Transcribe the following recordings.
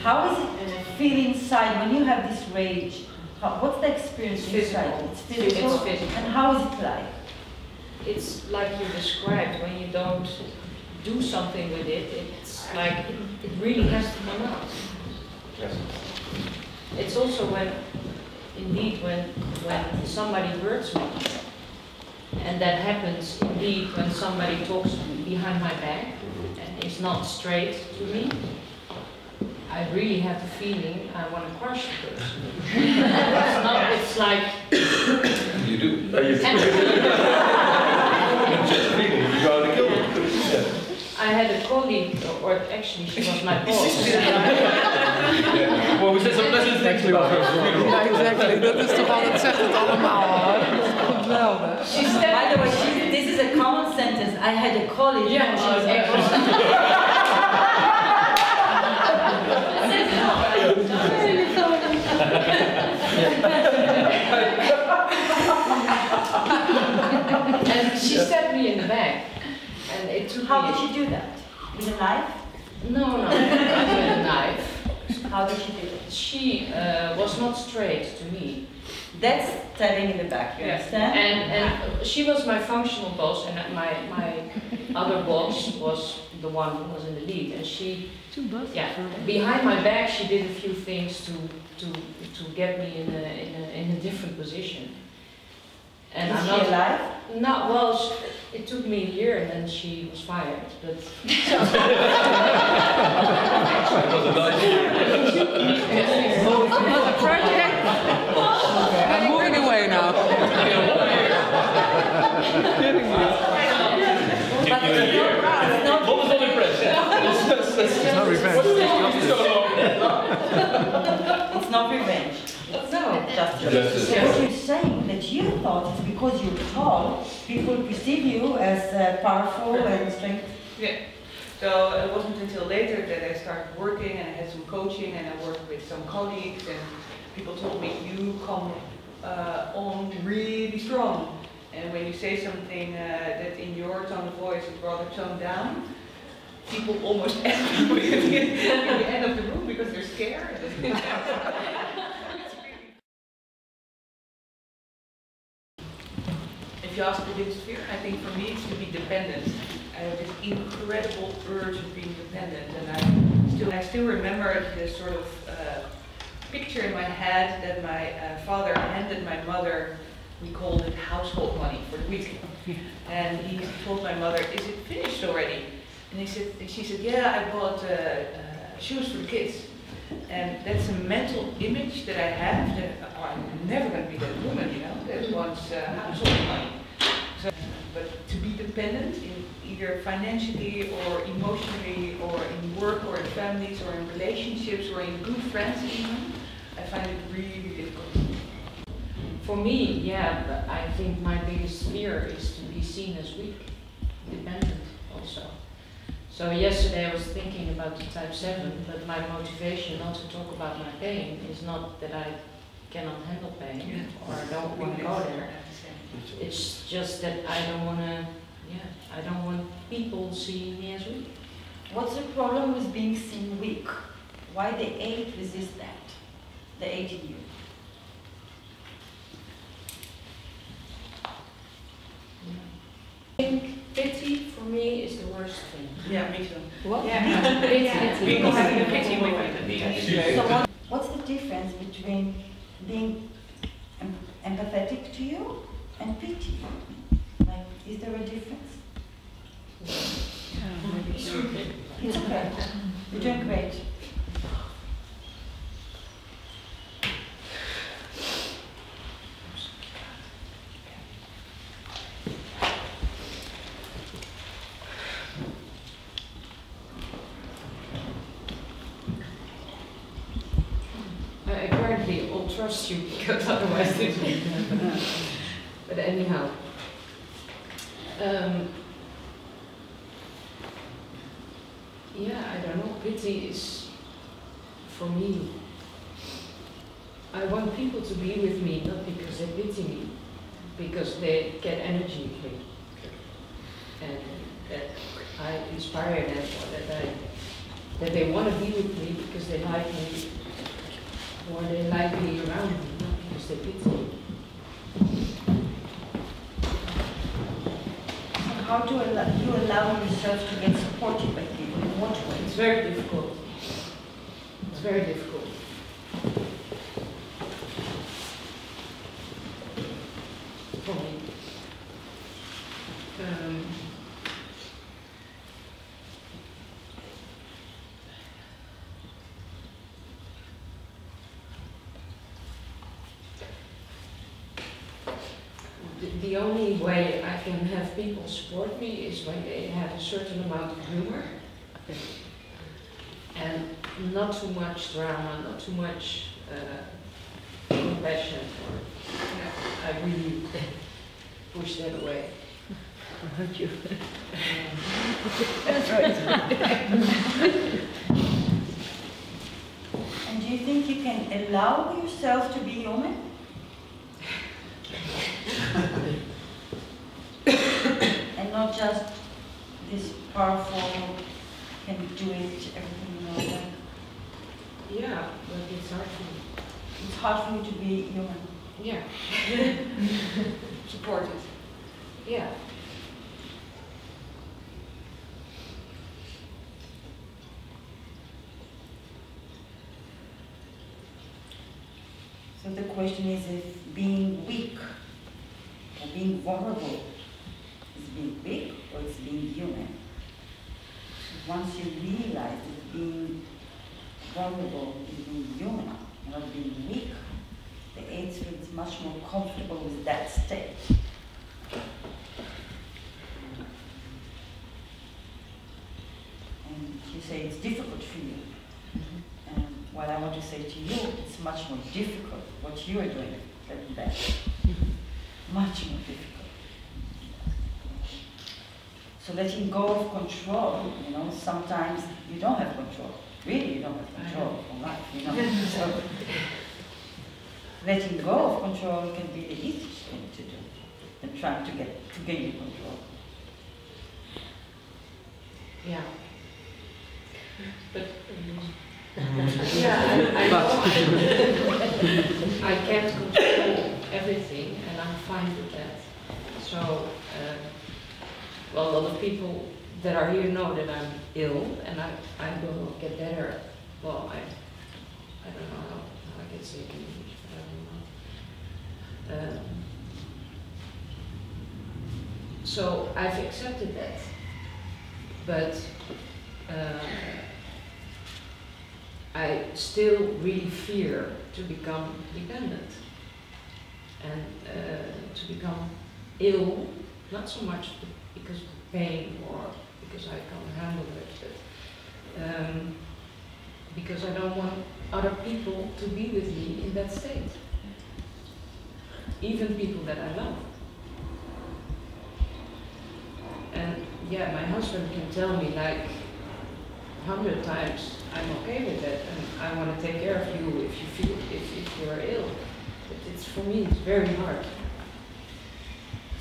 How is it feel inside when you have this rage? What's the experience inside? It's physical. It's physical. And how is it like? It's like you described, when you don't do something with it, it's like it really has to come out. Yes. It's also when somebody hurts me, and that happens indeed when somebody talks behind my back and is not straight to me. I really have the feeling I want to crush the person. It's like... You do. You just feeling, you go to kill them. I had a colleague, or actually she was my boss. Well, we said some pleasant things about her. Ja, exactly. Dat is toch al, het zegt het allemaal hoor. Geweldig. By the way, this is a common sentence. I had a colleague. Yeah, and she stabbed me in the back. And it took How did she do that? With a knife? No, not with a knife. How did she do that? She was not straight to me. That's stabbing in the back, you understand? And she was my functional boss, and my other boss was the one who was in the lead. And she, behind my back, she did a few things to get me in a different position. And Is I'm she not alive? No, well, it took me a year, and then she was fired. But It was a nice year. Another project? Okay, I'm moving away now. Kidding me. What was not impressed? It's not revenge. It's not revenge. no, Justice. What you're saying that you thought it's because you're tall, people perceive you as powerful and strength. Yeah. So it wasn't until later that I started working and I had some coaching and I worked with some colleagues and people told me you come on really strong. And when you say something that in your tone of voice is rather toned down, people almost ask you at the end of the room because they're scared. If you ask the biggest fear, I think for me it's to be dependent. I have this incredible urge of being dependent, and I still remember this sort of picture in my head that my father handed my mother. We called it household money for the week, and he told my mother, "Is it finished already?" And she said, "Yeah, I bought shoes for the kids." And that's a mental image that I have that I'm never going to be that woman, you know, that wants household money. So, but to be dependent in either financially or emotionally or in work or in families or in relationships or in good friends even, I find it really difficult. for me, yeah, I think my biggest fear is to be seen as weak, dependent also. So yesterday I was thinking about the type 7, but my motivation not to talk about my pain is not that I cannot handle pain or I don't want to go there. It's just that I don't want to, I don't want people seeing me as weak. What's the problem with being seen weak? Why the 8 resist that? The 8 in you. I think pity for me is the worst thing. Yeah, me too. What? Yeah. People having a pity with me. So what's the difference between being empathetic to you and pity? Like, is there a difference? It's okay. You're doing great. Apparently, I'll trust you because otherwise it won't happen. But anyhow, I don't know. Pity is, for me, I want people to be with me not because they pity me, because they get energy from me, and that I inspire them, or that I that they want to be with me because they like me, or they like being around me, not because they pity me. How do you allow yourself to get supported by people? In what way? It's very difficult. It's very difficult. For me. The only way I can have people support me is when they have a certain amount of humor and not too much drama, not too much compassion. I really push that away. Thank you. That's right. And do you think you can allow yourself to be human? And not just this powerful, can do it, everything you know that. Yeah, but it's hard for me. It's hard for you to be human. Yeah. Supported. Yeah. So the question is if being weak or being vulnerable is being weak or it's being human. So once you realize that being vulnerable is being human, not being weak, the AIDS feels much more comfortable with that state. And you say it's difficult for you. And what I want to say to you, it's much more difficult what you are doing than that. Much more difficult. So letting go of control, you know, sometimes you don't have control. Really, you don't have control of life, you know. So letting go of control can be the easiest thing to do than trying to gain control. Yeah. But yeah, I can't control everything, and I'm fine with that. So, well, a lot of people that are here know that I'm ill, and I will get better. Well, I don't know how I can say it in English, but I don't know. So I've accepted that, but I still really fear to become dependent and to become ill, not so much because of pain or because I can't handle it, but because I don't want other people to be with me in that state, even people that I love. And yeah, my husband can tell me like 100 times, I'm okay with it, and I want to take care of you if you feel if you're ill. But it's for me, it's very hard.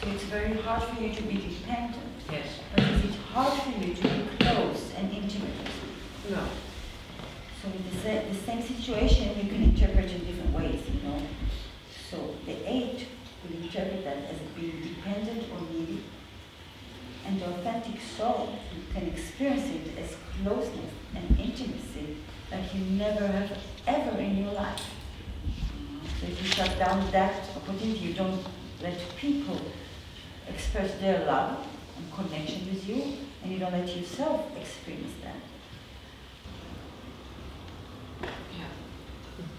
So it's very hard for you to be dependent. Yes. But is it hard for you to be close and intimate with people? No. So with the same situation, you can interpret in different ways, you know. So the 8 will interpret that as being dependent or needy. And the authentic soul, you can experience it as closeness and intimacy like you never have ever in your life. So if you shut down that opportunity, you don't let people express their love and connection with you, and you don't let yourself experience that. Yeah.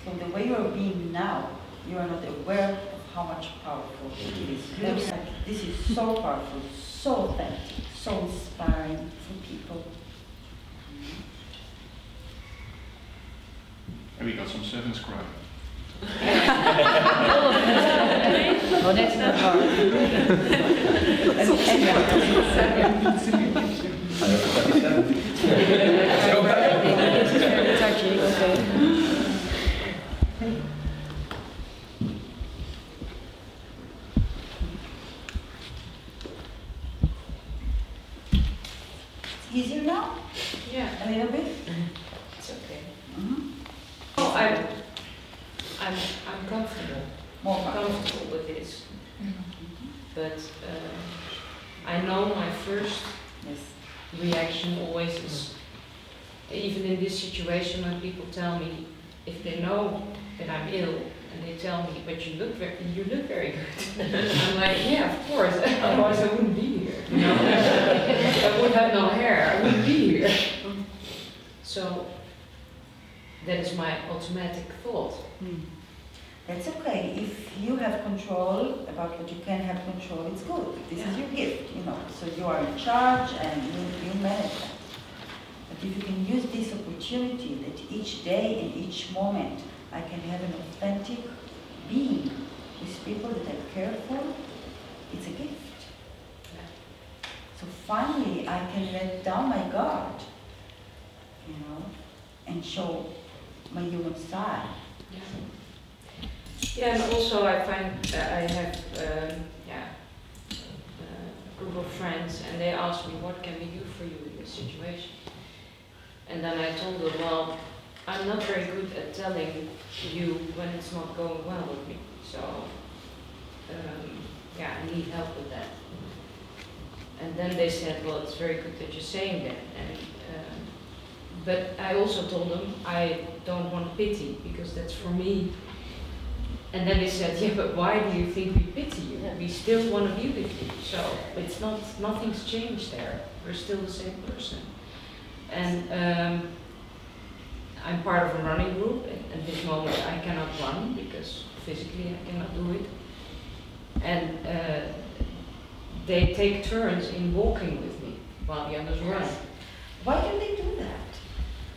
So the way you are being now, you are not aware of how much powerful it is. You look like this is so powerful, so authentic, so inspiring for people. And we got some 7s crying. Oh, that's not hard. Easier now? Yeah. A little bit? More comfortable with this. But I know my first reaction always is, even in this situation when people tell me, if they know that I'm ill, and they tell me, but you look very good. I'm like, yeah, of course, otherwise I wouldn't be here. You know? I would have no hair, I wouldn't be here. So that is my automatic thought. That's okay. If you have control about what you can have control, it's good. This is your gift, you know. So you are in charge and you manage that. But if you can use this opportunity that each day and each moment I can have an authentic being with people that I care for, it's a gift. So finally I can let down my guard, you know, and show my human side. Yeah, and also I find I have a group of friends, and they ask me, what can we do for you in this situation? And then I told them, well, I'm not very good at telling you when it's not going well with me. So, I need help with that. And then they said, well, it's very good that you're saying that. And, but I also told them I don't want pity, because that's for me. And then they said, yeah, but why do you think we pity you? We still want to be with you. So it's not, nothing's changed there. We're still the same person. And I'm part of a running group. At this moment I cannot run because physically I cannot do it. And they take turns in walking with me while the others run. Why can they do that?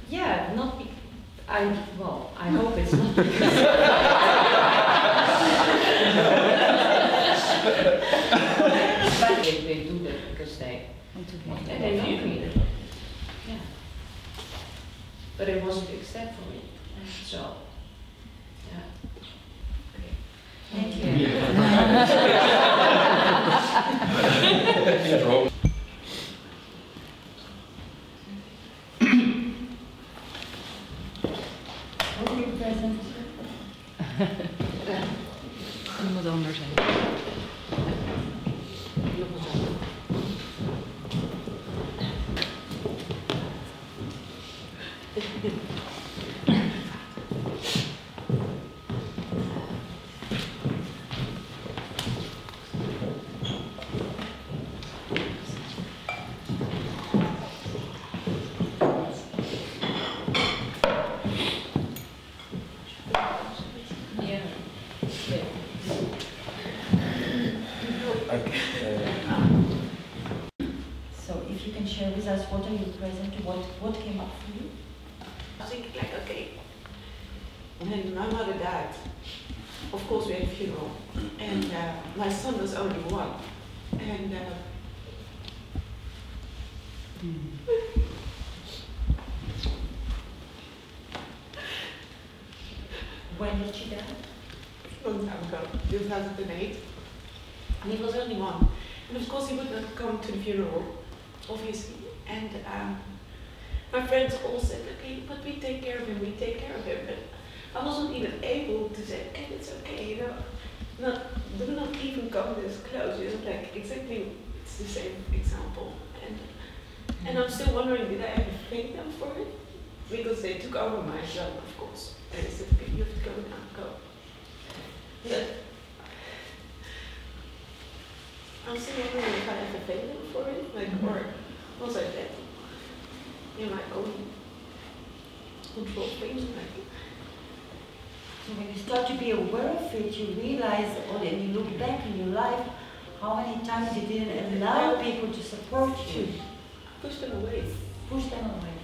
Yeah, not because I hope it's not because but they do that because they love me. Yeah. But it was a big step for me. So yeah. Okay. Thank you. Iemand anders heen. What are you present to? What came up for you? I was thinking like, okay, when my mother died, of course we had a funeral, and my son was only one, and when did she die? A long time ago, 2008, and he was only one, and of course he would not come to the funeral, obviously. And my friends all said, okay, but we take care of him, we take care of him. But I wasn't even able to say, okay, it's okay, you know, do not even come this close. You know, like exactly, it's the same example. And I'm still wondering, did I ever thank them for it? Because they took over my job, of course. And they said, okay, you have to go now, go. But I'm still wondering if I ever thanked them for it, like, or was I that in my own control things? So when you start to be aware of it, you realize, or then you look back in your life, how many times you didn't allow people to support you. Push them away. Push them away.